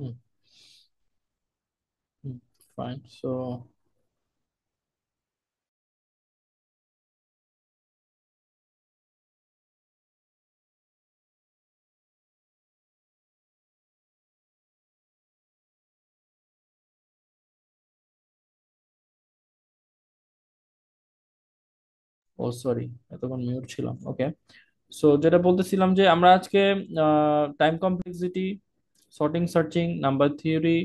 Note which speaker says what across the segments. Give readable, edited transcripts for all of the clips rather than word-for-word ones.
Speaker 1: হুম, hmm, fine. So oh sorry, এতক্ষণ mute ছিলাম। Okay. So যেটা বলতেছিলাম যে আমরা আজকে time complexity, sorting searching, number theory,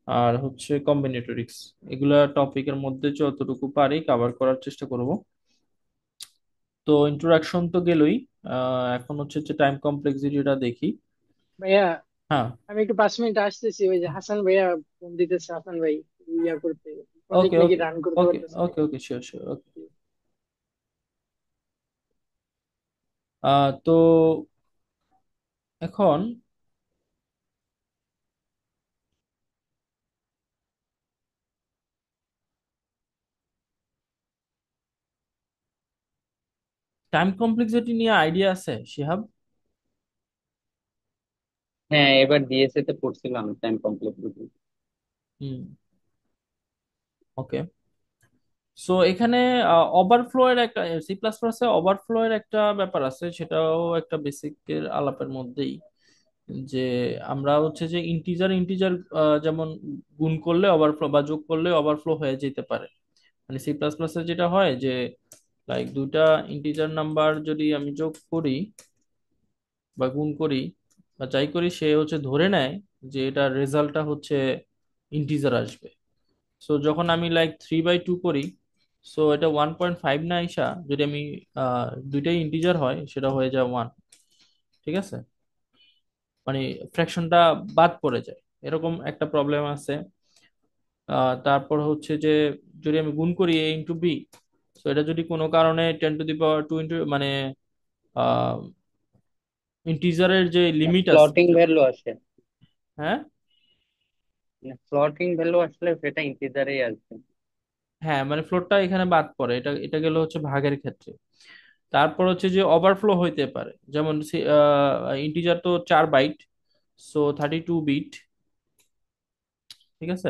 Speaker 1: আর হচ্ছে কম্বিনেটরিক্স, এগুলা টপিকের মধ্যে যতটুকু পারি কভার করার চেষ্টা করব। তো ইন্ট্রোডাকশন তো গেলই। এখন হচ্ছে যে টাইম কমপ্লেক্সিটিটা দেখি।
Speaker 2: ভাইয়া,
Speaker 1: হ্যাঁ।
Speaker 2: আমি একটু 5 মিনিট আসতেছি। ওই যে হাসান ভাইয়া ফোন দিতেছে, হাসান ভাই ইয়া করতে, প্রজেক্ট
Speaker 1: ওকে,
Speaker 2: নাকি
Speaker 1: ওকে,
Speaker 2: রান করতে
Speaker 1: ওকে,
Speaker 2: পারতেছে না।
Speaker 1: ওকে, ওকে, শিওর, শিওর, ওকে। তো এখন টাইম কমপ্লেক্সিটি নিয়ে আইডিয়া আছে শিহাব?
Speaker 3: হ্যাঁ, এবার ডিএসএ তে পড়ছিলাম টাইম কমপ্লেক্সিটি।
Speaker 1: হুম। ওকে। সো এখানে ওভারফ্লো এর একটা, সি প্লাস প্লাসে ওভারফ্লো এর একটা ব্যাপার আছে, সেটাও একটা বেসিকের আলাপের মধ্যেই। যে আমরা হচ্ছে যে ইন্টিজার ইন্টিজার যেমন গুণ করলে ওভারফ্লো বা যোগ করলে ওভারফ্লো হয়ে যেতে পারে। মানে সি প্লাস প্লাসে যেটা হয় যে লাইক দুইটা ইন্টিজার নাম্বার যদি আমি যোগ করি বা গুণ করি বা যাই করি, সে হচ্ছে ধরে নেয় যে এটার রেজাল্টটা হচ্ছে ইন্টিজার আসবে। সো যখন আমি লাইক 3/2 করি, সো এটা 1.5 না আইসা, যদি আমি দুইটাই ইন্টিজার হয় সেটা হয়ে যায় 1। ঠিক আছে? মানে ফ্র্যাকশনটা বাদ পড়ে যায়, এরকম একটা প্রবলেম আছে। তারপর হচ্ছে যে যদি আমি গুণ করি এ ইন্টু বি, তো এটা যদি কোনো কারণে 10⁻² ইন্টু মানে ইন্টিজারের যে লিমিট আছে
Speaker 3: ফ্লোটিং ভ্যালু আসে,
Speaker 1: হ্যাঁ।
Speaker 3: ফ্লোটিং ভ্যালু আসলে সেটা ইন্টিজারেই আসবে।
Speaker 1: হ্যাঁ, মানে ফ্লোটটা এখানে বাদ পড়ে, এটা এটা গেল হচ্ছে ভাগের ক্ষেত্রে। তারপর হচ্ছে যে ওভারফ্লো হইতে পারে, যেমন ইন্টিজার তো 4 বাইট, সো 32 বিট। ঠিক আছে?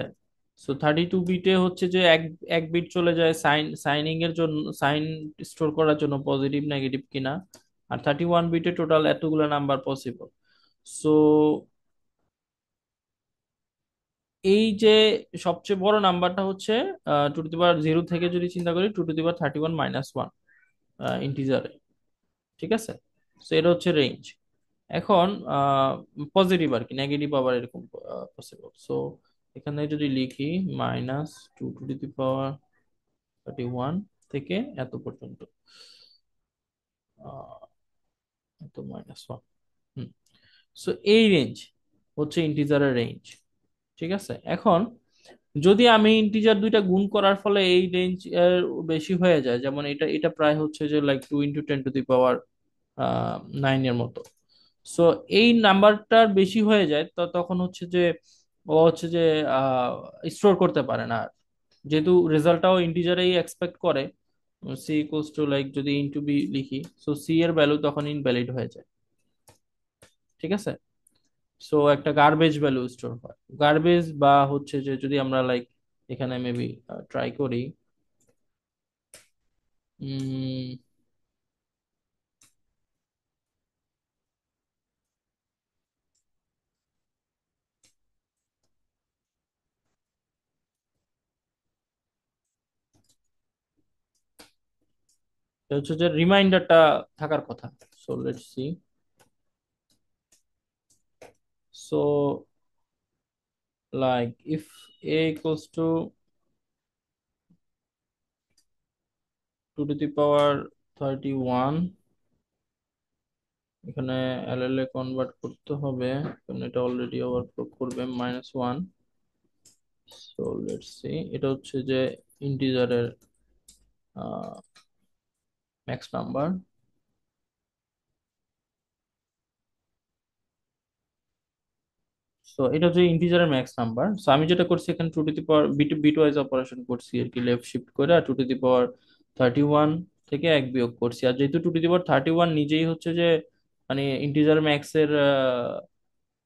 Speaker 1: সো 32 বিটে হচ্ছে যে এক এক বিট চলে যায় সাইনিং এর জন্য, সাইন স্টোর করার জন্য, পজিটিভ নেগেটিভ কিনা। আর 31 বিটে টোটাল এতগুলো নাম্বার পসিবল। সো এই যে সবচেয়ে বড় নাম্বারটা হচ্ছে 2⁻0 থেকে যদি চিন্তা করি, 2⁻31 - 1 ইন্টিজারে। ঠিক আছে? তো এটা হচ্ছে রেঞ্জ। এখন পজিটিভ আর কি, নেগেটিভ আবার এরকম পসিবল। সো এখানে যদি লিখি -2⁻31 থেকে এত পর্যন্ত, আহ, এত -1। হুম। সো এই রেঞ্জ হচ্ছে ইন্টিজারের রেঞ্জ। ঠিক আছে? এখন যদি আমি ইন্টিজার দুইটা গুণ করার ফলে এই রেঞ্জ বেশি হয়ে যায়, যেমন এটা এটা প্রায় হচ্ছে যে লাইক 2 × 10⁻9 এর মতো। সো এই নাম্বারটার বেশি হয়ে যায়, তো তখন হচ্ছে যে ও হচ্ছে যে স্টোর করতে পারে না আর। যেহেতু রেজাল্টটাও ইন্টিজারেই এক্সপেক্ট করে, সি ইকুয়ালস টু লাইক যদি ইনটু বি লিখি, সো সি এর ভ্যালু তখন ইনভ্যালিড হয়ে যায়। ঠিক আছে? সো একটা গার্বেজ ভ্যালু স্টোর হয়, গার্বেজ। বা হচ্ছে যে যদি আমরা লাইক এখানে মেবি ট্রাই করি, উম, এটা হচ্ছে যে রিমাইন্ডারটা থাকার কথা। So let's see. So like if a equals to 2⁻31, এখানে এলএল এ কনভার্ট করতে হবে, কারণ এটা অলরেডি ওভারফ্লো করবে -1। সো লেটস সি, এটা হচ্ছে যে ইন্টিজারের ম্যাক্স নাম্বার। সো এটা হচ্ছে ইন্টিজারের ম্যাক্স নাম্বার। সো আমি যেটা করছি এখানে two to the power bit bitwise operation করছি আর কি, লেফট শিফট করে, আর 2⁻31 থেকে এক বিয়োগ করছি। আর যেহেতু 2⁻31 নিজেই হচ্ছে যে মানে ইন্টিজার ম্যাক্স এর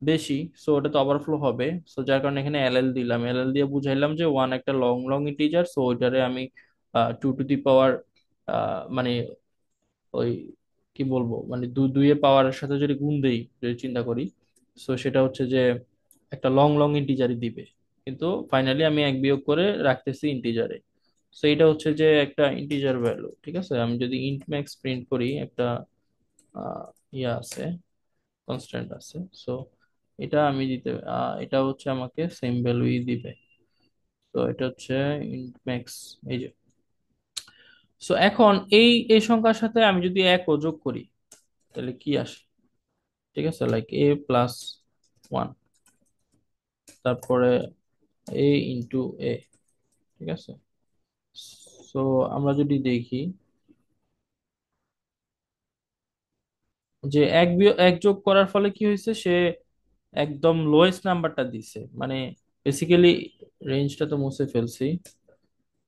Speaker 1: বেশি, সো ওটা তো ওভারফ্লো হবে। সো যার কারণে এখানে এল এল দিলাম, এল এল দিয়ে বুঝাইলাম যে ওয়ান একটা লং লং ইন্টিজার, সো ওইটারে আমি 2 টু দি পাওয়ার মানে ওই কি বলবো, মানে দুইয়ের পাওয়ারের সাথে যদি গুণ দেই, যদি চিন্তা করি, সো সেটা হচ্ছে যে একটা লং লং ইন্টিজারই দিবে, কিন্তু ফাইনালি আমি এক বিয়োগ করে রাখতেছি ইন্টিজারে। সো এটা হচ্ছে যে একটা ইন্টিজার ভ্যালু। ঠিক আছে, আমি যদি ইন্ট ম্যাক্স প্রিন্ট করি, একটা আহ, ইয়া আছে, কনস্ট্যান্ট আছে। সো এটা আমি দিতে এটা হচ্ছে আমাকে সেম ভ্যালুই দিবে। তো এটা হচ্ছে ইন্ট ম্যাক্স, এই যে। সো এখন এই এই সংখ্যার সাথে আমি যদি এক ও যোগ করি, তাহলে কি আসে? ঠিক আছে, লাইক a+1, তারপরে a × a। ঠিক আছে, সো আমরা যদি দেখি যে এক যোগ করার ফলে কি হয়েছে, সে একদম লোয়েস্ট নাম্বারটা দিছে, মানে বেসিক্যালি রেঞ্জটা তো মুছে ফেলছি।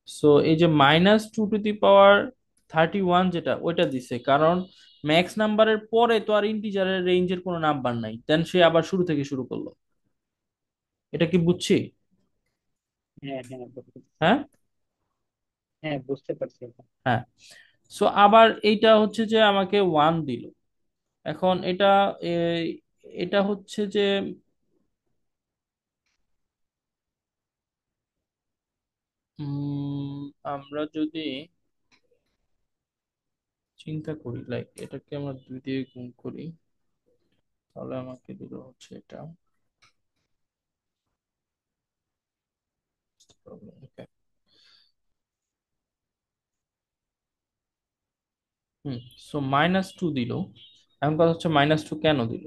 Speaker 1: সো এই যে -2 টু দি পাওয়ার 31 যেটা, ওইটা দিছে, কারণ ম্যাক্স নাম্বারের পরে তো আর ইন্টিজারের রেঞ্জের কোনো নাম্বার নাই, দেন সে আবার শুরু থেকে শুরু করলো। এটা কি বুঝছি?
Speaker 3: হ্যাঁ হ্যাঁ
Speaker 1: হ্যাঁ।
Speaker 3: হ্যাঁ, বুঝতে পারছি এটা।
Speaker 1: হ্যাঁ। সো আবার এইটা হচ্ছে যে আমাকে 1 দিল। এখন এটা এটা হচ্ছে যে উম, আমরা যদি চিন্তা করি, লাইক এটাকে আমরা 2 দিয়ে গুণ করি, তাহলে আমাকে দিল হচ্ছে এটা। Okay. হুম। সো -2 দিল। এখন কথা হচ্ছে -2 কেন দিল।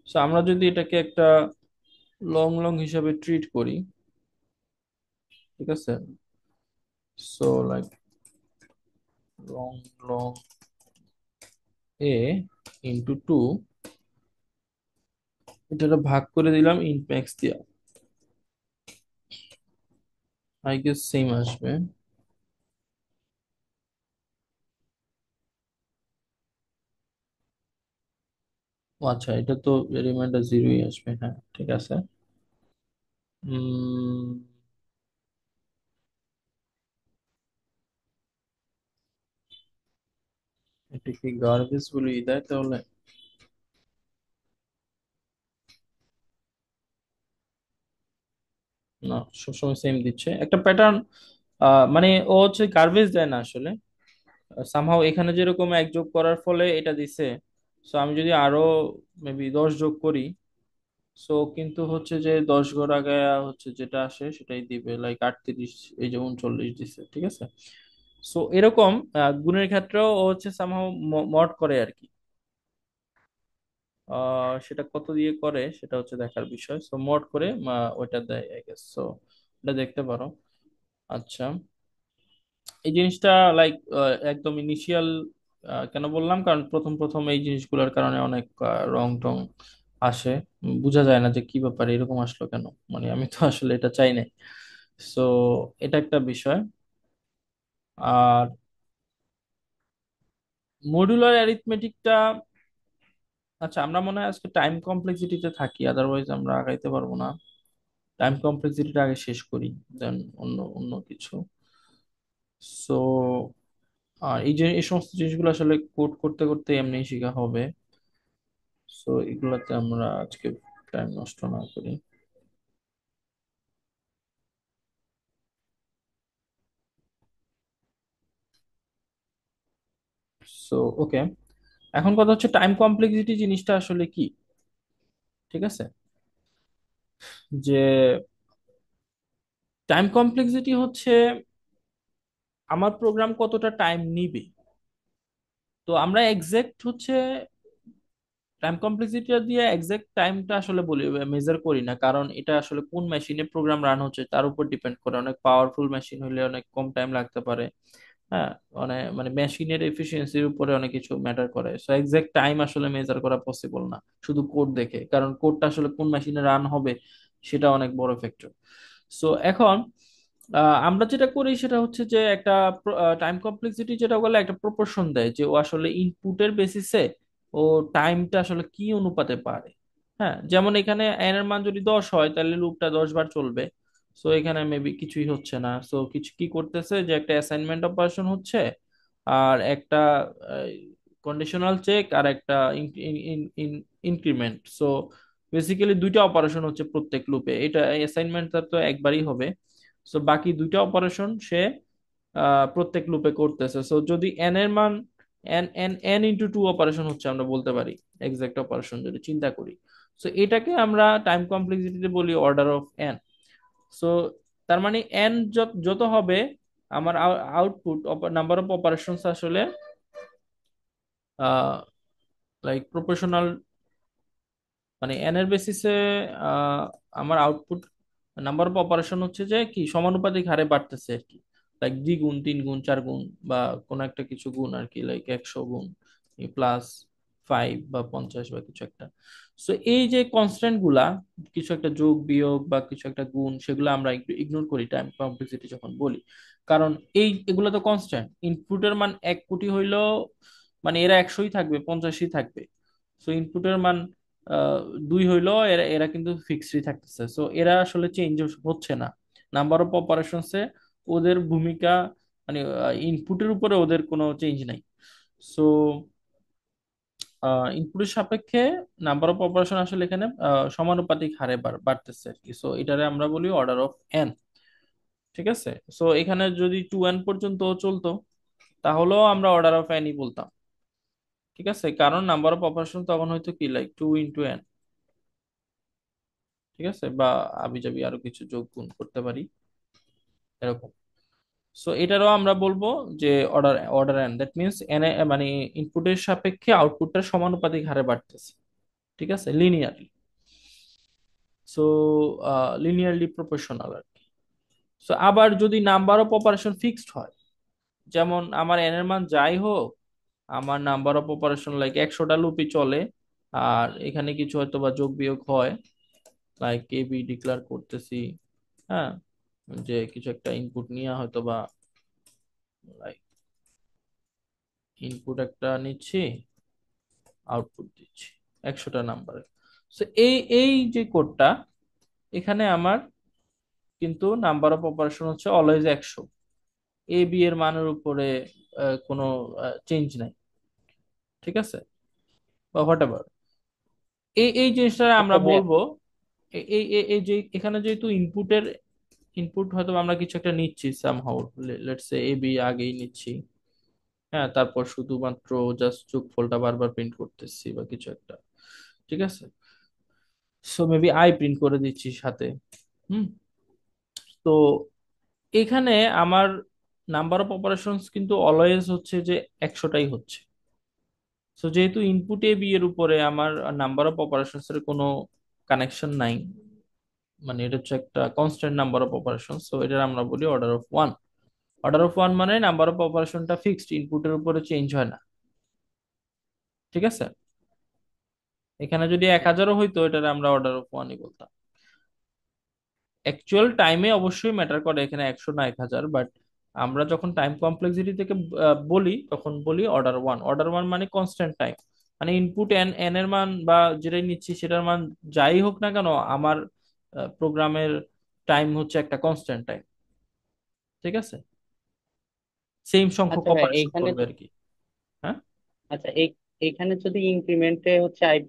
Speaker 1: সো আমরা যদি এটাকে একটা লং লং হিসাবে ট্রিট করি, ঠিক আছে, so like long long a × 2, এটা ভাগ করে দিলাম ইন্ট ম্যাক্স দিয়া, আই গেস সেম আসবে। ও আচ্ছা, এটা তো রিমাইন্ডার 0ই আসবে, হ্যাঁ ঠিক আছে। উম এটা কি গার্বেজ বলে দেয় তাহলে? না, সবসময় সেম দিচ্ছে একটা প্যাটার্ন। মানে ও হচ্ছে গার্বেজ দেয় না আসলে, সামহাও এখানে যেরকম এক যোগ করার ফলে এটা দিছে। সো আমি যদি আরো মেবি 10 যোগ করি, সো কিন্তু হচ্ছে যে 10 ঘর আগে হচ্ছে যেটা আসে সেটাই দিবে, লাইক 38, এই যে 39 দিছে। ঠিক আছে, সো এরকম গুণের ক্ষেত্রেও ও হচ্ছে সামহাও মড করে আর কি। সেটা কত দিয়ে করে সেটা হচ্ছে দেখার বিষয়। সো মড করে ওইটা দেয় আই গেস। সো এটা দেখতে পারো। আচ্ছা, এই জিনিসটা লাইক একদম ইনিশিয়াল কেন বললাম, কারণ প্রথম প্রথম এই জিনিসগুলোর কারণে অনেক রং টং আসে। বোঝা যায় না যে কি ব্যাপার, এরকম আসলো কেন, মানে আমি তো আসলে এটা চাই নাই। সো এটা একটা বিষয়। আর মডুলার অ্যারিথমেটিকটা, আচ্ছা আমরা মনে হয় আজকে টাইম কমপ্লেক্সিটিতে থাকি, আদারওয়াইজ আমরা আগাইতে পারবো না। টাইম কমপ্লেক্সিটিটা আগে শেষ করি, দেন অন্য অন্য কিছু। সো আর এই যে এই সমস্ত জিনিসগুলো আসলে কোড করতে করতে এমনি শেখা হবে। সো এগুলাতে আমরা আজকে টাইম নষ্ট না করি। সো ওকে, এখন কথা হচ্ছে টাইম কমপ্লেক্সিটি জিনিসটা আসলে কি। ঠিক আছে, যে টাইম কমপ্লেক্সিটি হচ্ছে আমার প্রোগ্রাম কতটা টাইম নিবে। তো আমরা এক্সাক্ট হচ্ছে টাইম কমপ্লেক্সিটি দিয়ে এক্সাক্ট টাইমটা আসলে বলি, মেজার করি না, কারণ এটা আসলে কোন মেশিনে প্রোগ্রাম রান হচ্ছে তার উপর ডিপেন্ড করে। অনেক পাওয়ারফুল মেশিন হলে অনেক কম টাইম লাগতে পারে। হ্যাঁ, মানে মানে মেশিনের এফিসিয়েন্সির উপরে অনেক কিছু ম্যাটার করে। সো এক্সাক্ট টাইম আসলে মেজার করা পসিবল না শুধু কোড দেখে, কারণ কোডটা আসলে কোন মেশিনে রান হবে সেটা অনেক বড় ফ্যাক্টর। সো এখন আমরা যেটা করি সেটা হচ্ছে যে একটা টাইম কমপ্লেক্সিটি যেটা বলে একটা প্রপোর্শন দেয়, যে ও আসলে ইনপুটের বেসিসে ও টাইমটা আসলে কি অনুপাতে পারে। হ্যাঁ, যেমন এখানে n এর মান যদি 10 হয় তাহলে লুপটা 10 বার চলবে। সো এখানে মেবি কিছুই হচ্ছে না, সো কিছু কি করতেছে যে একটা অ্যাসাইনমেন্ট অপারেশন হচ্ছে, আর একটা কন্ডিশনাল চেক, আর একটা ইনক্রিমেন্ট। সো বেসিক্যালি দুইটা অপারেশন হচ্ছে প্রত্যেক লুপে, এটা অ্যাসাইনমেন্টটা তো একবারই হবে। সো বাকি দুইটা অপারেশন সে প্রত্যেক লুপে করতেছে। সো যদি n এর মান n n n into 2 operation হচ্ছে আমরা বলতে পারি, এক্সাক্ট অপারেশন যদি চিন্তা করি। সো এটাকে আমরা টাইম কমপ্লেক্সিটিতে বলি অর্ডার অফ n। সো তার মানে n যত যত হবে, আমার আউটপুট নাম্বার অফ অপারেশনস আসলে লাইক প্রপোর্শনাল, মানে এন এর বেসিসে আমার আউটপুট নাম্বার অফ অপারেশন হচ্ছে যে কি সমানুপাতিক হারে বাড়তেছে আর কি, লাইক 2 গুণ 3 গুণ 4 গুণ, বা কোন একটা কিছু গুণ আর কি, লাইক 100 গুণ +5 বা 50 বা কিছু একটা। সো এই যে কনস্ট্যান্ট গুলা, কিছু একটা যোগ বিয়োগ বা কিছু একটা গুণ, সেগুলো আমরা একটু ইগনোর করি টাইম কমপ্লেক্সিটি যখন বলি। কারণ এগুলো তো কনস্ট্যান্ট, ইনপুটের মান 1 কোটি হইলেও মানে এরা 100ই থাকবে, 50ই থাকবে। সো ইনপুটের মান আহ, 2 হইলো, এরা এরা কিন্তু ফিক্সডই থাকতেছে। সো এরা আসলে চেঞ্জ হচ্ছে না। নাম্বার অফ অপারেশনসে ওদের ভূমিকা, মানে ইনপুটের উপরে ওদের কোনো চেঞ্জ নাই। সো ইনপুটের সাপেক্ষে নাম্বার অফ অপারেশন আসলে এখানে সমানুপাতিক হারে বাড়তেছে আর কি। সো এটারে আমরা বলি অর্ডার অফ এন। ঠিক আছে। সো এখানে যদি 2n পর্যন্ত চলতো তাহলেও আমরা অর্ডার অফ এনই বলতাম। ঠিক আছে, কারণ নাম্বার অফ অপারেশন তখন হয়তো কি লাইক 2 × n। ঠিক আছে, বা আবিজাবি আরো কিছু যোগ গুণ করতে পারি এরকম। সো এটারও আমরা বলবো যে order order N, that means N, মানে ইনপুটের সাপেক্ষে আউটপুটটা সমানুপাতিক হারে বাড়তেছে। ঠিক আছে, লিনিয়ারলি। সো লিনিয়ারলি প্রপোর্শনাল আর কি। সো আবার যদি নাম্বার অফ অপারেশন ফিক্সড হয়, যেমন আমার এন এর মান যাই হোক, আমার নাম্বার অফ অপারেশন লাইক 100টা লুপই চলে, আর এখানে কিছু হয়তো বা যোগ বিয়োগ হয়, লাইক কে বি ডিক্লেয়ার করতেছি, হ্যাঁ, যে কিছু একটা ইনপুট নিয়ে হয়তো বা লাইক ইনপুট একটা নিচ্ছি, আউটপুট দিচ্ছি 100টা নাম্বারে। সো এই এই যে কোডটা, এখানে আমার কিন্তু নাম্বার অফ অপারেশন হচ্ছে অলওয়েজ 100, এ বি এর মানের উপরে কোনো চেঞ্জ নাই। ঠিক আছে, বা হোয়াট এভার, এই এই জিনিসটা
Speaker 3: আচ্ছা
Speaker 1: আমরা
Speaker 3: ভাইয়া।
Speaker 1: বলবো। এই যে এখানে যেহেতু ইনপুট হয়তো আমরা কিছু একটা নিচ্ছি somehow, let's say A B আগেই নিচ্ছি, হ্যাঁ, তারপর শুধুমাত্র জাস্ট যোগফলটা বারবার প্রিন্ট করতেছি বা কিছু একটা। ঠিক আছে, সো মেবি আই প্রিন্ট করে দিচ্ছি সাথে। হুম। তো এখানে আমার নাম্বার অফ অপারেশনস কিন্তু অলওয়েজ হচ্ছে যে 100টাই হচ্ছে। সো যেহেতু ইনপুট এ বি এর উপরে আমার নাম্বার অফ অপারেশনস এর কোনো কানেকশন নাই, মানে এটা হচ্ছে একটা constant number of operation, so এটা আমরা বলি order of one. Order of one মানে নাম্বার অফ অপারেশনটা ফিক্সড, ইনপুটের উপরে চেঞ্জ হয় না। ঠিক আছে, এখানে যদি 1000ও হইতো এটার আমরা অর্ডার অফ ওয়ানই বলতাম। অ্যাকচুয়াল টাইমে অবশ্যই ম্যাটার করে এখানে 100 না 1000, বাট আমরা যখন টাইম কমপ্লেক্সিটি থেকে বলি তখন বলি অর্ডার ওয়ান। অর্ডার ওয়ান মানে কনস্ট্যান্ট টাইম, মানে ইনপুট এন এন এর মান বা যেটাই নিচ্ছি সেটার মান যাই হোক না কেন, আমার প্রোগ্রামের টাইম হচ্ছে একটা কনস্ট্যান্ট টাইম। ঠিক আছে, সেম সংখ্যক
Speaker 3: আচ্ছা ভাই
Speaker 1: অপারেশন
Speaker 3: এইখানে
Speaker 1: করবে আর কি। হ্যাঁ,
Speaker 3: আচ্ছা এইখানে যদি ইনক্রিমেন্টে হচ্ছে i++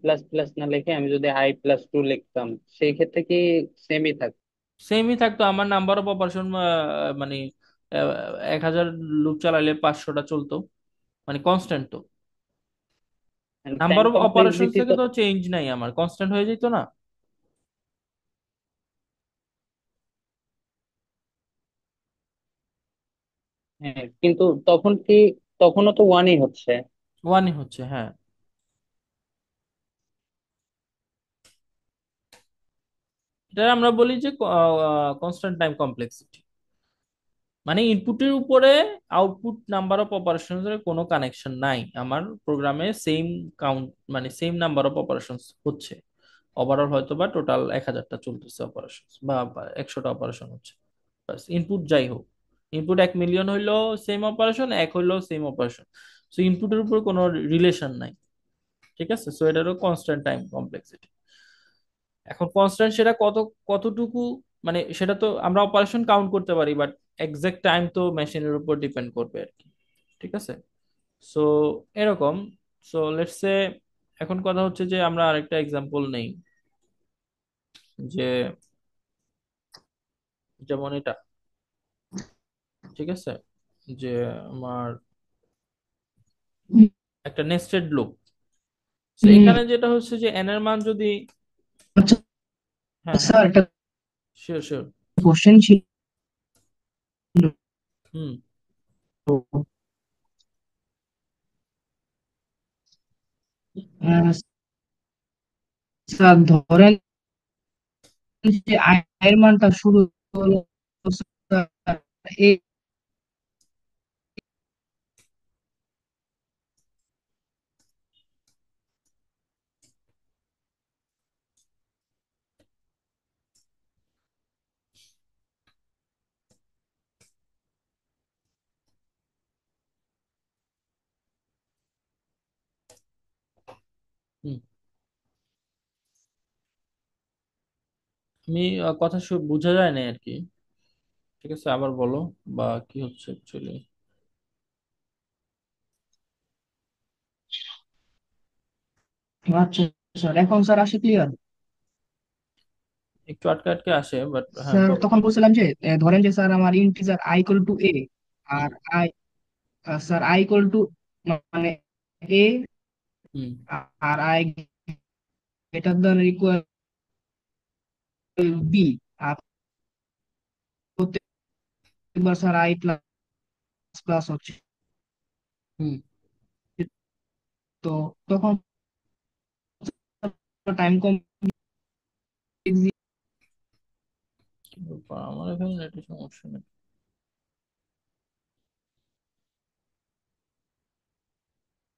Speaker 3: না লিখে আমি যদি i+2 লিখতাম, সেই ক্ষেত্রে কি সেমই থাকতো?
Speaker 1: সেমই থাকতো। আমার নাম্বার অফ অপারেশন মানে 1000 লুপ চালাইলে 500টা চলতো, মানে কনস্ট্যান্ট তো। Number
Speaker 3: time
Speaker 1: of operation
Speaker 3: complexity
Speaker 1: থেকে
Speaker 3: তো।
Speaker 1: তো চেঞ্জ নাই, আমার কনস্ট্যান্ট হয়ে যেত না।
Speaker 3: হ্যাঁ, কিন্তু তখনও তো ওয়ানই হচ্ছে।
Speaker 1: ওয়ানই হচ্ছে, হ্যাঁ। এটা আমরা বলি যে কনস্ট্যান্ট টাইম কমপ্লেক্সিটি, মানে ইনপুটের উপরে আউটপুট নাম্বার অফ অপারেশনস এর কোনো কানেকশন নাই, আমার প্রোগ্রামে সেম কাউন্ট, মানে সেম নাম্বার অফ অপারেশনস হচ্ছে। ওভারঅল হয়তো বা টোটাল 1000টা চলতেছে অপারেশন, বা 100টা অপারেশন হচ্ছে, বাস ইনপুট যাই হোক। ইনপুট 1 মিলিয়ন হইলেও সেম অপারেশন, এক হইলেও সেম অপারেশন। সো ইনপুটের উপর কোনো রিলেশন নাই। ঠিক আছে, সো এটারও কনস্ট্যান্ট টাইম কমপ্লেক্সিটি। এখন কনস্ট্যান্ট সেটা কতটুকু, মানে সেটা তো আমরা অপারেশন কাউন্ট করতে পারি, বাট এক্সাক্ট টাইম তো মেশিনের উপর ডিপেন্ড করবে আর কি। ঠিক আছে। সো এরকম। সো লেটস সে, এখন কথা হচ্ছে যে আমরা আরেকটা এক্সাম্পল নেই, যে যেমন এটা। ঠিক আছে, যে আমার একটা নেস্টেড লুপ। তো
Speaker 2: হুম।
Speaker 1: এখানে যেটা হচ্ছে যে এন এর মান যদি,
Speaker 2: আচ্ছা
Speaker 1: হ্যাঁ হ্যাঁ,
Speaker 2: স্যার, একটা
Speaker 1: শিওর শিওর।
Speaker 2: কোশ্চেন ছিল।
Speaker 1: হুম।
Speaker 2: আহ, স্যার ধরেন যে আয়ের মানটা শুরু হলো স্যার, এ
Speaker 1: হুম। আমি কথা বোঝা যায় না আর কি। ঠিক আছে, আবার বলো, বা কি হচ্ছে অ্যাকচুয়ালি।
Speaker 2: আচ্ছা স্যার, এখন স্যার আসে ক্লিয়ার?
Speaker 1: একটু আটকে আটকে আসে, বাট হ্যাঁ
Speaker 2: স্যার
Speaker 1: বলো।
Speaker 2: তখন বলছিলাম যে ধরেন যে স্যার আমার integer I equal to A,
Speaker 1: hmm.
Speaker 2: আর I sir I equal to মানে এ,
Speaker 1: হুম।
Speaker 2: আর I greater than equal B, আর প্রত্যেকবার স্যার আই প্লাস প্লাস হচ্ছে,
Speaker 1: হুম।
Speaker 2: তো তখন টাইম কম।
Speaker 1: কি ব্যাপার, আমার এখানে নেটের সমস্যা নেই।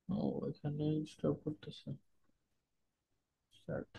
Speaker 1: ও, এখানে স্টপ করতেছে। Start.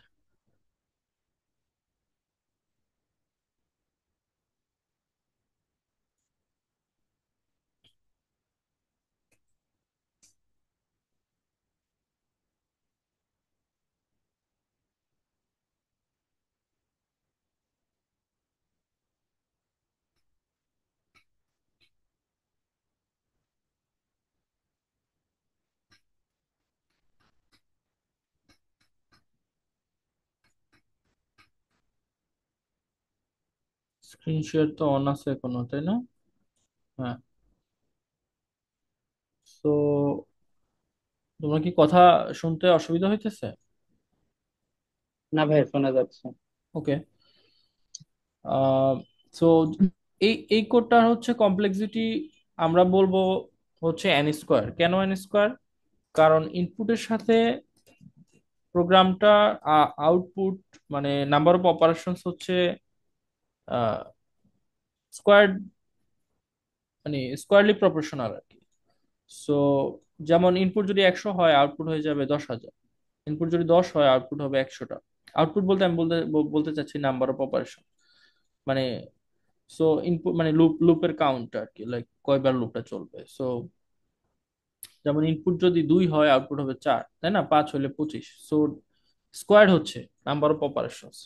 Speaker 1: স্ক্রিন শেয়ার তো অন আছে এখনো, তাই না? হ্যাঁ। তো তোমার কি কথা শুনতে অসুবিধা হইতেছে?
Speaker 3: না ভাই, শোনা যাচ্ছে।
Speaker 1: ওকে। সো এই এই কোডটার হচ্ছে কমপ্লেক্সিটি আমরা বলবো হচ্ছে এন স্কোয়ার। কেন এন স্কোয়ার? কারণ ইনপুটের সাথে প্রোগ্রামটা আউটপুট, মানে নাম্বার অফ অপারেশনস হচ্ছে স্কোয়ার, মানে স্কোয়ারলি প্রপোর্শনাল আর কি। সো যেমন ইনপুট যদি 100 হয়, আউটপুট হয়ে যাবে 10,000। ইনপুট যদি 10 হয়, আউটপুট হবে 100টা। আউটপুট বলতে আমি বলতে চাচ্ছি নাম্বার অফ অপারেশন, মানে সো ইনপুট মানে লুপের কাউন্ট আর কি, লাইক কয়বার লুপটা চলবে। সো যেমন ইনপুট যদি 2 হয়, আউটপুট হবে 4, তাই না? 5 হলে 25। সো স্কোয়ার হচ্ছে নাম্বার অফ অপারেশনস।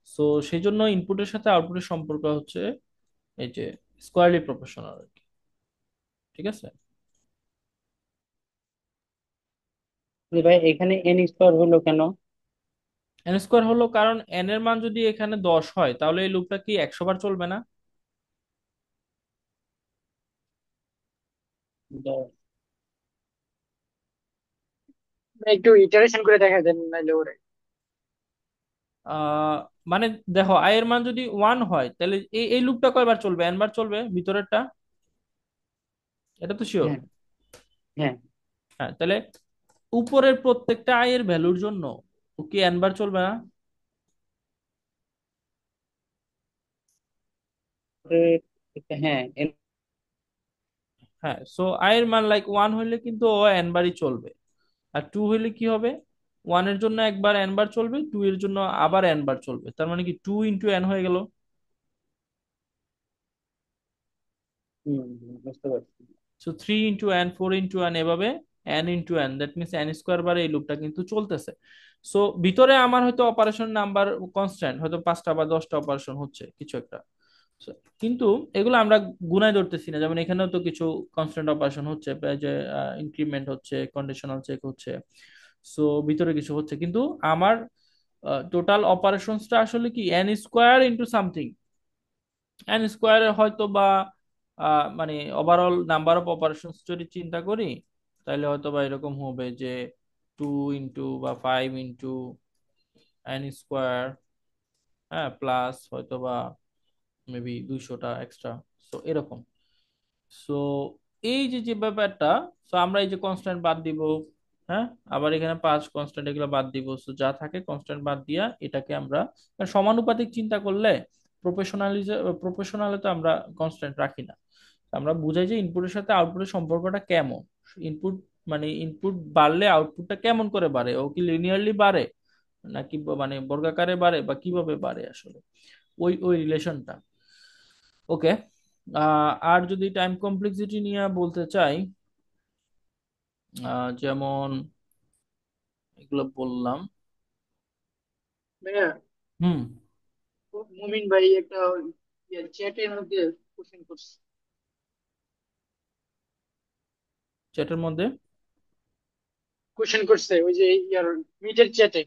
Speaker 1: সো সেই জন্য ইনপুটের সাথে আউটপুটের সম্পর্ক হচ্ছে এই যে স্কোয়ারলি প্রপোর্শনাল আর কি। ঠিক আছে।
Speaker 3: ভাই এখানে এন স্কোয়ার হলো কেন?
Speaker 1: এন স্কোয়ার হলো কারণ এন এর মান যদি এখানে 10 হয়, তাহলে এই লুপটা কি 100 বার চলবে না?
Speaker 2: একটু ইটারেশন করে দেখা দেন নাইলে ওরে।
Speaker 1: আহ মানে দেখো, আই এর মান যদি 1 হয়, তাহলে এই এই লুপটা কয়বার চলবে? n বার চলবে ভিতরেরটা, এটা তো শিওর।
Speaker 3: হ্যাঁ, হ্যাঁ।
Speaker 1: হ্যাঁ, তাহলে উপরের প্রত্যেকটা আই এর ভ্যালুর জন্য ও কি n বার চলবে না?
Speaker 3: হ্যাঁ,
Speaker 1: হ্যাঁ। সো আই এর মান লাইক 1 হইলে কিন্তু ও n বারই চলবে। আর 2 হইলে কি হবে? 1 এর জন্য একবার n বার চলবে, 2 এর জন্য আবার n বার চলবে, তার মানে কি 2 ইন্টু n হয়ে গেল।
Speaker 3: বুঝতে পারছি।
Speaker 1: So 3 into n, 4 into n, এভাবে n into n, that means n square বারে এই লুপটা কিন্তু চলতেছে। সো ভিতরে আমার হয়তো অপারেশন নাম্বার কনস্ট্যান্ট, হয়তো 5টা বা 10টা অপারেশন হচ্ছে কিছু একটা। So, কিন্তু এগুলো আমরা গুনায় ধরতেছি না, যেমন এখানেও তো কিছু কনস্ট্যান্ট অপারেশন হচ্ছে, প্রায় যে ইনক্রিমেন্ট হচ্ছে, কন্ডিশনাল চেক হচ্ছে, সো ভিতরে কিছু হচ্ছে, কিন্তু আমার টোটাল অপারেশনসটা আসলে কি N square into something. N স্কোয়ারে হয়তো বা মানে ওভারঅল নাম্বার অফ অপারেশন যদি চিন্তা করি, তাহলে হয়তো বা এরকম হবে যে 2 ইন্টু বা 5 ইন্টু এন স্কোয়ার, হ্যাঁ, প্লাস হয়তো বা মেবি 200টা এক্সট্রা, সো এরকম। সো এই যে যে ব্যাপারটা, সো আমরা এই যে কনস্ট্যান্ট বাদ দিব, হ্যাঁ, আবার এখানে 5 কনস্ট্যান্ট এগুলো বাদ দিব, সো যা থাকে কনস্ট্যান্ট বাদ দিয়া এটাকে আমরা সমানুপাতিক চিন্তা করলে, প্রফেশনালে তো আমরা কনস্ট্যান্ট রাখি না। আমরা বুঝাই যে ইনপুটের সাথে আউটপুটের সম্পর্কটা কেমন। ইনপুট মানে ইনপুট বাড়লে আউটপুটটা কেমন করে বাড়ে, ও কি লিনিয়ারলি বাড়ে নাকি মানে বর্গাকারে বাড়ে বা কিভাবে বাড়ে আসলে, ওই ওই রিলেশনটা। ওকে। আর যদি টাইম কমপ্লেক্সিটি নিয়ে বলতে চাই, যেমন এগুলো বললাম।
Speaker 2: ভাইয়া,
Speaker 1: হুম।
Speaker 2: মুমিন ভাই একটা চ্যাটের মধ্যে কোশ্চেন করছে।
Speaker 1: চ্যাটের মধ্যে।
Speaker 2: কোশ্চেন করছে ওই যে ইয়ার মিটের চ্যাটে,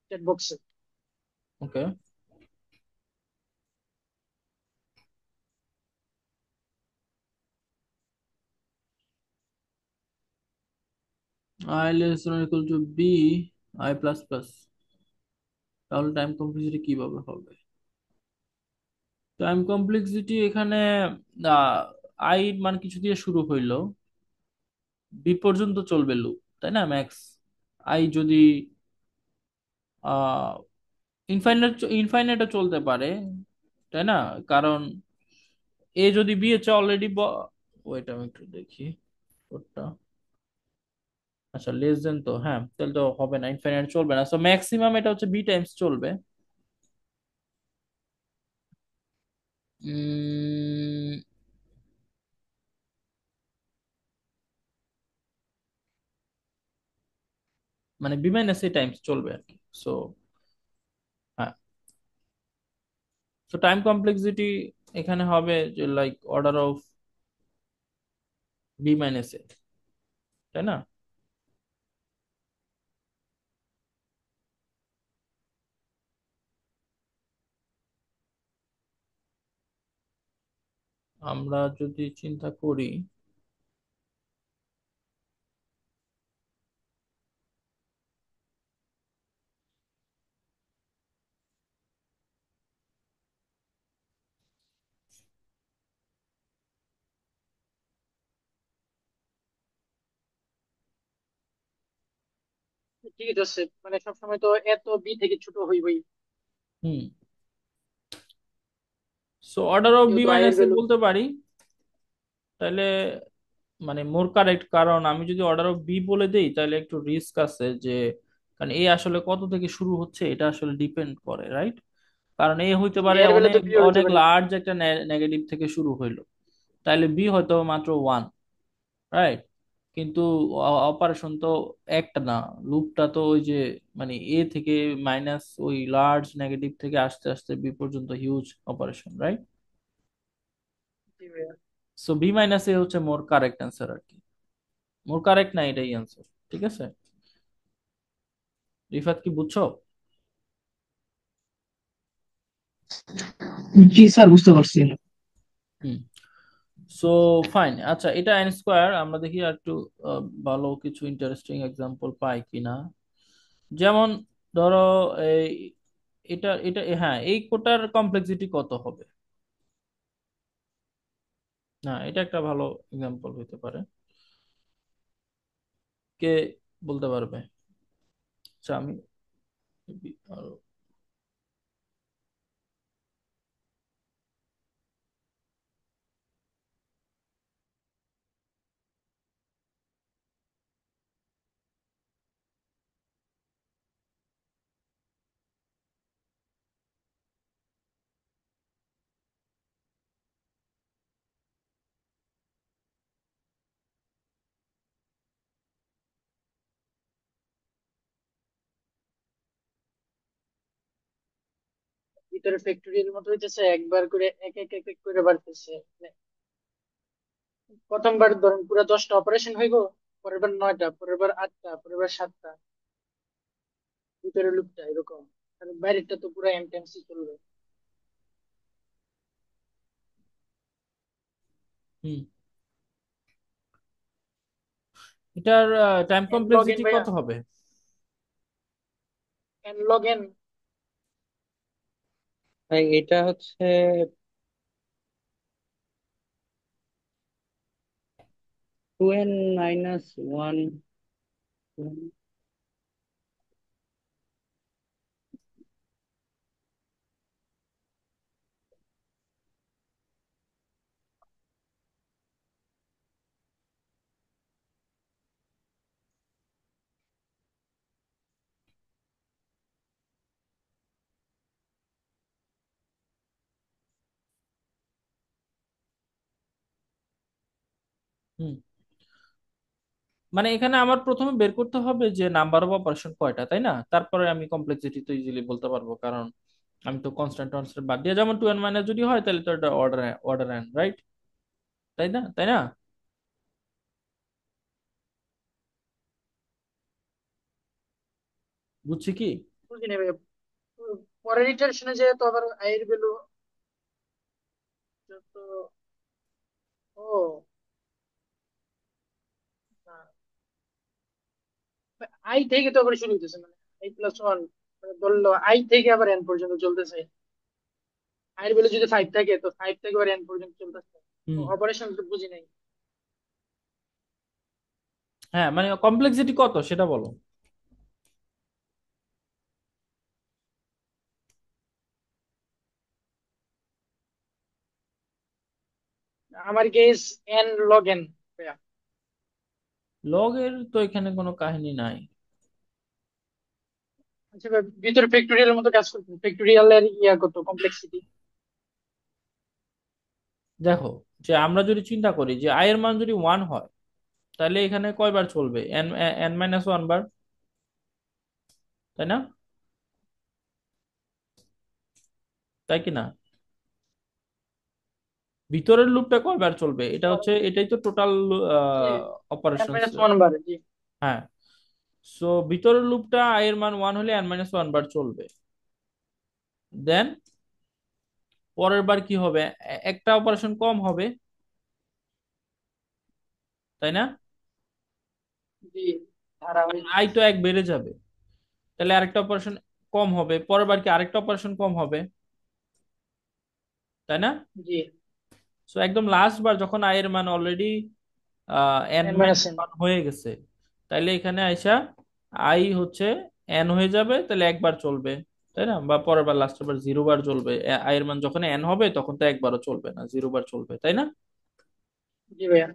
Speaker 2: চ্যাট বক্সে।
Speaker 1: Okay. I less than equal to B I plus plus, তাহলে টাইম কমপ্লেক্সিটি কিভাবে হবে? টাইম কমপ্লেক্সিটি এখানে আই মান কিছু দিয়ে শুরু হইলো, বি পর্যন্ত চলবে লুপ, তাই না, ম্যাক্স। আই যদি আহ ইনফাইনাইট ইনফাইনাইটও চলতে পারে, তাই না, কারণ এ যদি বি এর চেয়ে অলরেডি, ওইটা আমি একটু দেখি কোডটা। আচ্ছা, লেস দেন, তো হ্যাঁ, তাহলে তো হবে না, ইনফাইনাইট চলবে না, সো ম্যাক্সিমাম এটা হচ্ছে বি টাইমস চলবে। উম, মানে বি মাইনাস এ টাইমস চলবে আর কি। সো হ্যাঁ, সো টাইম কমপ্লেক্সিটি এখানে হবে যে like order of B minus A, তাই না। আমরা যদি চিন্তা করি,
Speaker 2: ঠিক আছে, মানে সবসময় তো এত বি থেকে ছোট হইবই,
Speaker 1: হুম, সো অর্ডার অফ বি
Speaker 2: যেহেতু আই এর
Speaker 1: মাইনাস এ
Speaker 2: ভ্যালু।
Speaker 1: বলতে পারি, তাহলে মানে মোর কারেক্ট, কারণ আমি যদি অর্ডার অফ বি বলে দেই তাহলে একটু রিস্ক আছে যে, কারণ এ আসলে কত থেকে শুরু হচ্ছে এটা আসলে ডিপেন্ড করে, রাইট। কারণ এ হইতে পারে
Speaker 2: এর ভ্যালু
Speaker 1: অনেক
Speaker 2: তো বি হইতে
Speaker 1: অনেক
Speaker 2: পারে।
Speaker 1: লার্জ একটা নেগেটিভ থেকে শুরু হইলো, তাহলে বি হয়তো মাত্র 1, রাইট। কিন্তু অপারেশন তো একটা না, লুপটা তো ওই যে মানে এ থেকে মাইনাস ওই লার্জ নেগেটিভ থেকে আস্তে আস্তে বি পর্যন্ত হিউজ অপারেশন, রাইট।
Speaker 2: জি ভাইয়া।
Speaker 1: সো বি মাইনাস এ হচ্ছে মোর কারেক্ট অ্যান্সার আর কি, মোর কারেক্ট না, এটাই অ্যান্সার, ঠিক আছে। রিফাত, কি বুঝছো?
Speaker 2: জি স্যার, বুঝতে পারছি।
Speaker 1: হুম। সো ফাইন, আচ্ছা, এটা এন স্কোয়ার, আমরা দেখি আর একটু ভালো কিছু ইন্টারেস্টিং এক্সাম্পল পাই কিনা। যেমন ধরো এই, এটা এটা হ্যাঁ, এই কোটার কমপ্লেক্সিটি কত হবে? না, এটা একটা ভালো এক্সাম্পল হতে পারে, কে বলতে পারবে? আচ্ছা, আমি আরো
Speaker 2: ভিতরে ফ্যাক্টরির মতো হইতেছে, একবার করে এক এক এক এক করে বাড়তেছে। মানে প্রথমবার ধরেন পুরো 10টা অপারেশন হইব, পরের বার 9টা, পরের বার 8টা, পরের বার 7টা, ভিতরে লুপটা এরকম। আর বাইরেরটা তো পুরো এমটেন্সি চলবে।
Speaker 1: হুম। এটার time
Speaker 2: N log N
Speaker 1: complexity
Speaker 2: ভাইয়া,
Speaker 1: কত হবে?
Speaker 2: N log N.
Speaker 3: ভাই এটা হচ্ছে 2n-1।
Speaker 1: হুম। মানে এখানে আমার প্রথমে বের করতে হবে যে নাম্বার অফ অপারেশন কয়টা, তাই না? তারপরে আমি কমপ্লেক্সিটি তো ইজিলি বলতে পারবো, কারণ আমি তো কনস্ট্যান্ট কনস্ট্যান্ট বাদ দিয়ে, যেমন 2n- যদি হয় তাহলে তো এটা অর্ডার অর্ডার এন, রাইট? তাই না, তাই না? বুঝছি কি?
Speaker 2: বুঝি নেবে পরের ইটারেশনে যে তো আবার আয়ের ভ্যালু যত। ও আই থেকে তো আবার শুরু হইতেছে, মানে i+1, মানে ধরলো আই থেকে আবার এন পর্যন্ত চলতেছে। আয়ের ভ্যালু যদি 5 থাকে তো 5 থেকে আবার এন পর্যন্ত চলতেছে।
Speaker 1: হুম।
Speaker 2: অপারেশন তো বুঝি নাই।
Speaker 1: হ্যাঁ, মানে কমপ্লেক্সিটি কত সেটা বলো।
Speaker 2: আমার guess N log N.
Speaker 1: Log এর তো এখানে কোনো কাহিনী নাই।
Speaker 2: আচ্ছা ভাই, ভিতরে ফ্যাক্টরিয়াল মতো কাজ করতে ফ্যাক্টরিয়াল এর ইয়া কত কমপ্লেক্সিটি?
Speaker 1: দেখো, যে আমরা যদি চিন্তা করি যে আই এর মান যদি 1 হয়, তাহলে এখানে কয়বার চলবে? এন n-1 বার, তাই না? তাই কি না? ভিতরের লুপটা কয়বার চলবে? এটা হচ্ছে, এটাই তো total
Speaker 2: N
Speaker 1: operations.
Speaker 2: Minus one বার, জি।
Speaker 1: হ্যাঁ। সো ভিতরের লুপটা আই এর মান 1 হলে n-1 বার চলবে। দেন পরের বার কি হবে? একটা অপারেশন কম হবে, তাই না?
Speaker 2: জি, ধারা হয়ে
Speaker 1: আই তো
Speaker 2: যেতেছে।
Speaker 1: 1 বেড়ে যাবে, তাহলে আরেকটা অপারেশন কম হবে, পরের বার কি আরেকটা অপারেশন কম হবে, তাই না?
Speaker 2: জি,
Speaker 1: সো একদম লাস্ট বার যখন আই এর মান already N
Speaker 2: N
Speaker 1: minus
Speaker 2: minus N.
Speaker 1: One হয়ে গেছে, তাইলে এখানে আইসা আই হচ্ছে এন হয়ে যাবে, তাহলে একবার চলবে, তাই না? বা পরের বার লাস্টের বার 0 বার চলবে। আই এর মান যখন এন হবে তখন তো একবারও চলবে না, 0 বার চলবে, তাই না?
Speaker 2: জি ভাইয়া।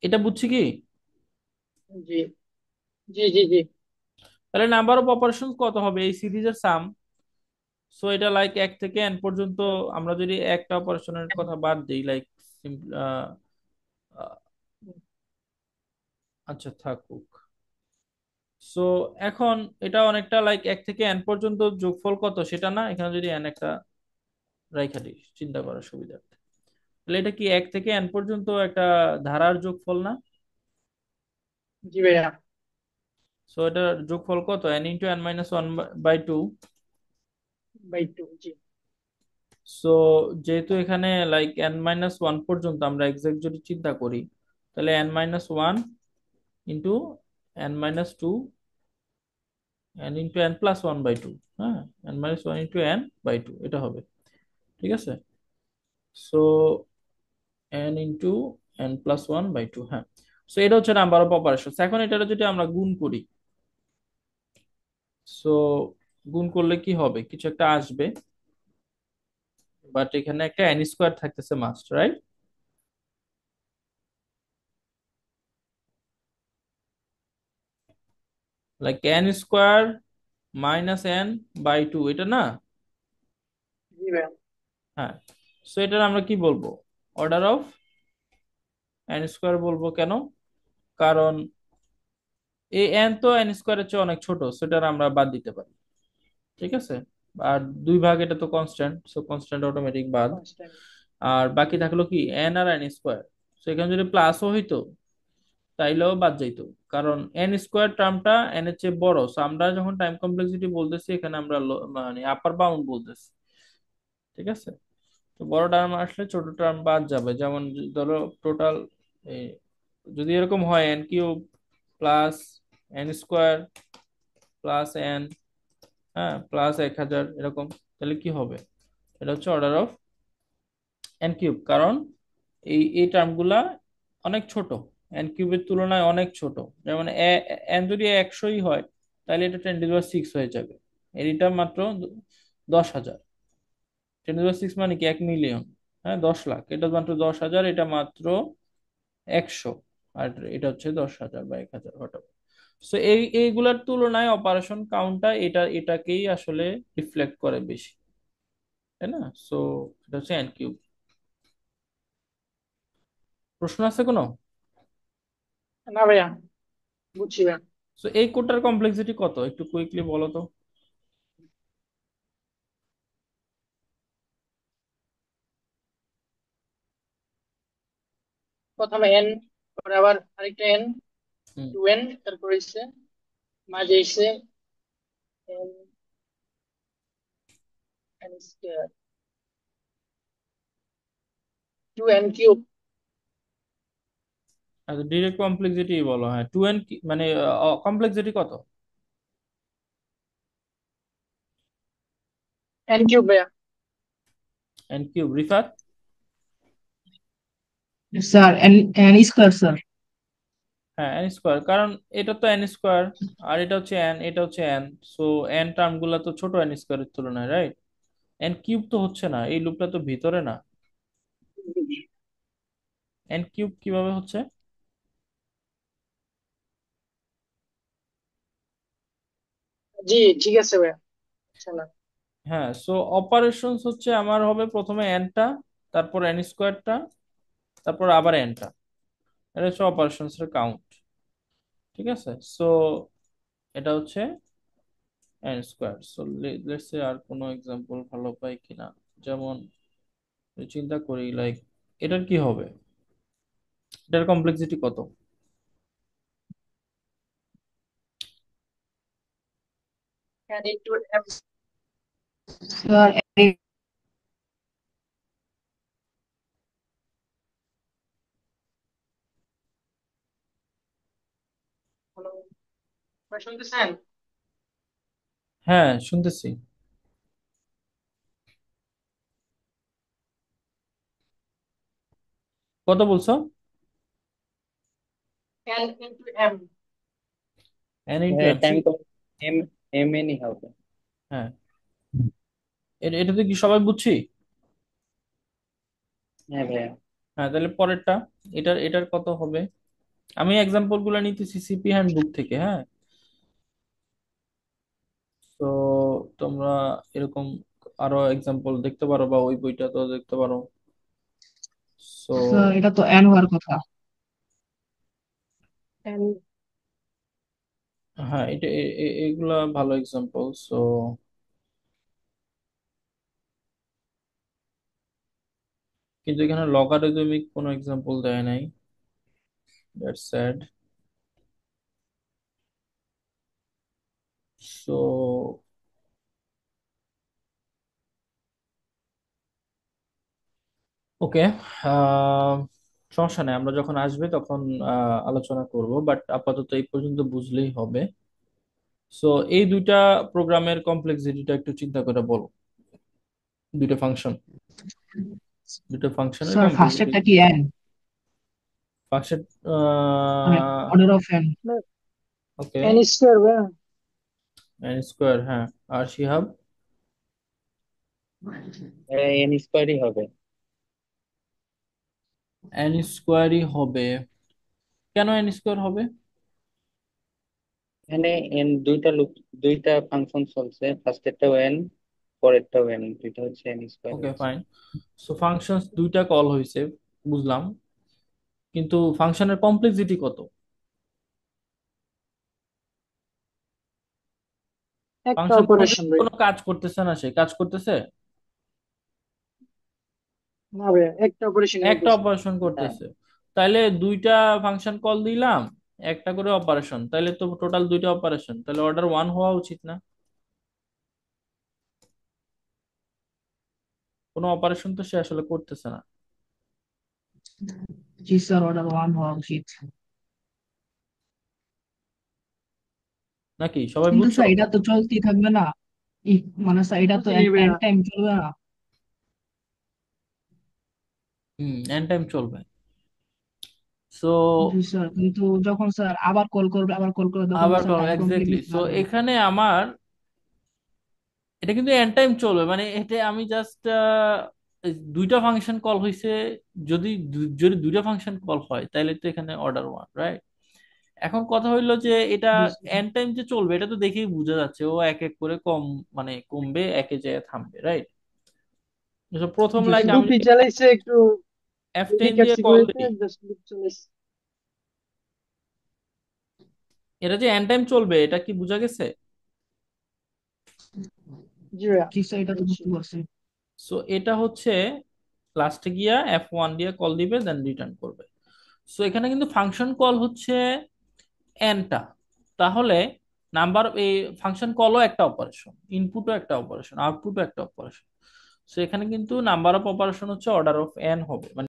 Speaker 1: এটা বুঝছি কি?
Speaker 2: জি, জি, জি, জি।
Speaker 1: তাহলে নাম্বার অফ অপারেশন কত হবে এই সিরিজের সাম? সো এটা লাইক 1 থেকে n পর্যন্ত। আমরা যদি একটা অপারেশনের কথা বাদ দিই, লাইক আচ্ছা থাকুক। সো এখন এটা অনেকটা লাইক 1 থেকে n পর্যন্ত যোগফল কত সেটা না, এখানে যদি n একটা রাইখা দিই চিন্তা করার সুবিধার্থে, তাহলে এটা কি 1 থেকে n পর্যন্ত একটা ধারার যোগফল না?
Speaker 2: জি ভাইয়া।
Speaker 1: সো এটার যোগফল কত? n × n-1/2।
Speaker 2: বাই টু, জি।
Speaker 1: সো যেহেতু এখানে লাইক n-1 পর্যন্ত আমরা এক্সাক্ট যদি চিন্তা করি, তাহলে n-1 into n-2, n × n+1/2। হ্যাঁ, n-1 × n/2 এটা হবে, ঠিক আছে? সো n × n+1/2, হ্যাঁ। সো এটা হচ্ছে নাম্বার অফ অপারেশন। এখন এটা যদি আমরা গুণ করি, সো গুণ করলে কি হবে? কিছু একটা আসবে, বাট এখানে একটা n² থাকতেছে must, right? Like n² - n/2, এটা না?
Speaker 2: জি ভাইয়া।
Speaker 1: হ্যাঁ। সো এটা আমরা কি বলবো? অর্ডার অফ n² বলবো, কেন? কারণ এই n তো n² এর চেয়ে অনেক ছোট, সেটা আমরা বাদ দিতে পারি, ঠিক আছে? আর 2 ভাগ এটা তো কনস্ট্যান্ট, সো কনস্ট্যান্ট অটোমেটিক বাদ।
Speaker 2: কনস্ট্যান্ট।
Speaker 1: আর বাকি থাকলো কি এন আর এন স্কোয়ার। সো এখানে যদি প্লাসও হইতো তাইলেও বাদ যাইতো, কারণ এন স্কোয়ার টার্মটা এন এর চেয়ে বড়। সো আমরা যখন টাইম কমপ্লেক্সিটি বলতেছি এখানে আমরা মানে আপার বাউন্ড বলতেছি। ঠিক আছে, তো বড় টার্ম আসলে ছোট টার্ম বাদ যাবে। যেমন ধরো টোটাল যদি এরকম হয় N cube plus N square plus N, হ্যাঁ, প্লাস 1000 এরকম, তাহলে কি হবে? এটা হচ্ছে অর্ডার অফ এন কিউব, কারণ এই টার্মগুলা অনেক ছোট, এন কিউবের তুলনায় অনেক ছোট। যেমন এন যদি 100ই হয় তাহলে এটা 10⁶ হয়ে যাবে। এর এটা মাত্র 10,000। 10⁶ মানে কি 1 মিলিয়ন, হ্যাঁ, 10 লাখ। এটা মাত্র 10,000, এটা মাত্র 100, আর এটা হচ্ছে 10,000 বা 1,000 whatever। সো এইগুলার তুলনায় অপারেশন কাউন্টটা এটাকেই আসলে রিফ্লেক্ট করে বেশি, তাই না? সো এটা হচ্ছে এন কিউব। প্রশ্ন আছে কোনো?
Speaker 2: না ভাইয়া, বুঝছি ভাইয়া।
Speaker 1: সো এই কোডটার কমপ্লেক্সিটি কত একটু কুইকলি বলো তো।
Speaker 2: প্রথমে এন, পরে আবার আরেকটা এন,
Speaker 1: হুম।
Speaker 2: 2n, তারপর হচ্ছে মাঝে এসে N, N square, 2n cube.
Speaker 1: আচ্ছা, ডিরেক্ট কমপ্লেক্সিটি বলো, হ্যাঁ, 2n মানে কমপ্লেক্সিটি কত?
Speaker 2: n কিউব ভাইয়া।
Speaker 1: এন কিউব রিফার।
Speaker 4: Sir N N square sir.
Speaker 1: হ্যাঁ, এন স্কোয়ার, কারণ এটা তো এন স্কোয়ার আর এটা হচ্ছে এন, এটা হচ্ছে এন। সো এন টার্ম গুলা তো ছোট এন স্কোয়ারের তুলনায়, রাইট? এন কিউব তো হচ্ছে না, এই লুপটা তো ভিতরে না। এন কিউব কিভাবে হচ্ছে?
Speaker 2: জি, ঠিক আছে ভাইয়া, আচ্ছা না।
Speaker 1: হ্যাঁ, সো অপারেশনস হচ্ছে আমার হবে প্রথমে এনটা, তারপর এন স্কোয়ারটা, তারপর আবার এনটা। এটা হচ্ছে অপারেশনস এর কাউন্ট। ঠিক আছে, সো এটা হচ্ছে N square. So let's say আর কোনো এক্সাম্পল ভালো পাই কিনা। যেমন চিন্তা করি, লাইক এটার কি হবে, এটার কমপ্লেক্সিটি কত?
Speaker 2: n into m।
Speaker 4: Sir
Speaker 2: hello, ভাই শুনতেছেন?
Speaker 1: হ্যাঁ, শুনতেছি। কত বলছো?
Speaker 2: n into m।
Speaker 1: N into M.
Speaker 3: Time M M এনই হবে।
Speaker 1: হ্যাঁ, এটাতে কি সবাই বুঝছি?
Speaker 3: হ্যাঁ ভাইয়া।
Speaker 1: হ্যাঁ, তাহলে পরেরটা, এটার এটার কত হবে? আমি এক্সাম্পল গুলো নিতেছি সিপি হ্যান্ডবুক থেকে, হ্যাঁ। তো তোমরা এরকম আরো এক্সাম্পল দেখতে পারো বা ওই বইটা তো দেখতে পারো। সো
Speaker 4: স্যার এটা তো এন হওয়ার কথা।
Speaker 2: n।
Speaker 1: হ্যাঁ, এটা এগুলা ভালো এক্সাম্পল। সো কিন্তু এখানে লগারিদমিক কোনো এক্সাম্পল দেয় নাই, দ্যাটস স্যাড। সো ওকে, সমস্যা নেই, আমরা যখন আসবে তখন আলোচনা করব, বাট আপাতত এই পর্যন্ত বুঝলেই হবে। সো এই দুইটা প্রোগ্রামের কমপ্লেক্সিটিটা একটু চিন্তা করে বলো। দুইটা ফাংশন, দুটো ফাংশনের
Speaker 4: স্যার
Speaker 1: কমপ্লেক্সিটি।
Speaker 4: ফার্স্টেরটা কি এন,
Speaker 1: ফাংশন,
Speaker 4: মানে order of N.
Speaker 1: Okay,
Speaker 2: n square ভাইয়া।
Speaker 1: এন স্কোয়ার, হ্যাঁ। আর শিহাব?
Speaker 3: এন স্কোয়ারই হবে।
Speaker 1: এন স্কোয়ারই হবে? কেন এন স্কোয়ার হবে?
Speaker 3: এখানে এন দুইটা ফাংশন চলছে, ফার্স্টেরটাও এন, পরেরটাও এন, দুইটা হচ্ছে এন স্কোয়ার
Speaker 1: ওকে,
Speaker 3: হচ্ছে।
Speaker 1: ফাইন। সো ফাংশনস দুইটা কল হয়েছে, বুঝলাম, কিন্তু ফাংশনের কমপ্লেক্সিটি কত?
Speaker 2: একটা
Speaker 1: ফাংশন কল
Speaker 2: অপারেশন ভাই।
Speaker 1: কোনো কাজ করতেছে না, সে কাজ করতেছে,
Speaker 2: না ভাই, একটা অপারেশনই
Speaker 1: একটা
Speaker 2: হইতেছে।
Speaker 1: অপারেশন
Speaker 3: হ্যাঁ।
Speaker 1: করতেছে। তাইলে দুইটা ফাংশন কল দিলাম, একটা করে অপারেশন, তাইলে তো টোটাল দুইটা অপারেশন, তাহলে অর্ডার ওয়ান হওয়া উচিত না? কোনো অপারেশন তো সে আসলে করতেছে না,
Speaker 4: জি স্যার, অর্ডার ওয়ান হওয়া উচিত।
Speaker 1: নাকি সবাই
Speaker 4: কিন্তু
Speaker 1: বুঝছো?
Speaker 4: স্যার এটা তো চলতেই থাকবে না, মানে স্যার এটা তো
Speaker 2: বুঝিনি
Speaker 4: এন্ড
Speaker 2: ভাইয়া।
Speaker 4: টাইম চলবে না।
Speaker 1: এন্ড টাইম চলবে। সো
Speaker 4: জি স্যার, কিন্তু যখন স্যার আবার কল করবে, আবার কল করবে, তখন তো
Speaker 1: আবার
Speaker 4: sir time
Speaker 1: exactly,
Speaker 4: completely
Speaker 1: so
Speaker 4: থাকবে।
Speaker 1: এখানে আমার এটা কিন্তু এন্ড টাইম চলবে, মানে এটা আমি জাস্ট দুইটা ফাংশন কল হয়েছে। যদি দুইটা ফাংশন কল হয় তাহলে তো এখানে অর্ডার ওয়ান, রাইট? এখন কথা হইলো যে এটা
Speaker 4: জি স্যার।
Speaker 1: এন্ড টাইম যে চলবে এটা তো দেখেই বোঝা যাচ্ছে ও এক এক করে মানে কমবে, একে জায়গায় থামবে, রাইট? প্রথম
Speaker 4: জি
Speaker 1: লাইন
Speaker 4: স্যার।
Speaker 1: আমি
Speaker 2: লুপি
Speaker 1: যদি
Speaker 2: চালাইছে একটু,
Speaker 1: F10 দিয়ে
Speaker 2: রিকার্সিভ
Speaker 1: কল
Speaker 2: হইতে
Speaker 1: দিই,
Speaker 2: জাস্ট লুপ চালাইছে।
Speaker 1: এটা যে এন্ড টাইম চলবে এটা কি বোঝা গেছে?
Speaker 2: জি ভাইয়া,
Speaker 4: জি স্যার, এটা তো
Speaker 2: বুঝছি।
Speaker 4: বুঝতে পারছি।
Speaker 1: সো এটা হচ্ছে লাস্টে গিয়া F1 দিয়ে কল দিবে, দেন রিটার্ন করবে। সো এখানে কিন্তু ফাংশন কল হচ্ছে এনটা, তাহলে নাম্বার এই ফাংশন কলও একটা অপারেশন, ইনপুটও একটা অপারেশন, আউটপুটও একটা অপারেশন। সো এখানে কিন্তু নাম্বার অফ অপারেশন হচ্ছে অর্ডার অফ এন হবে, মানে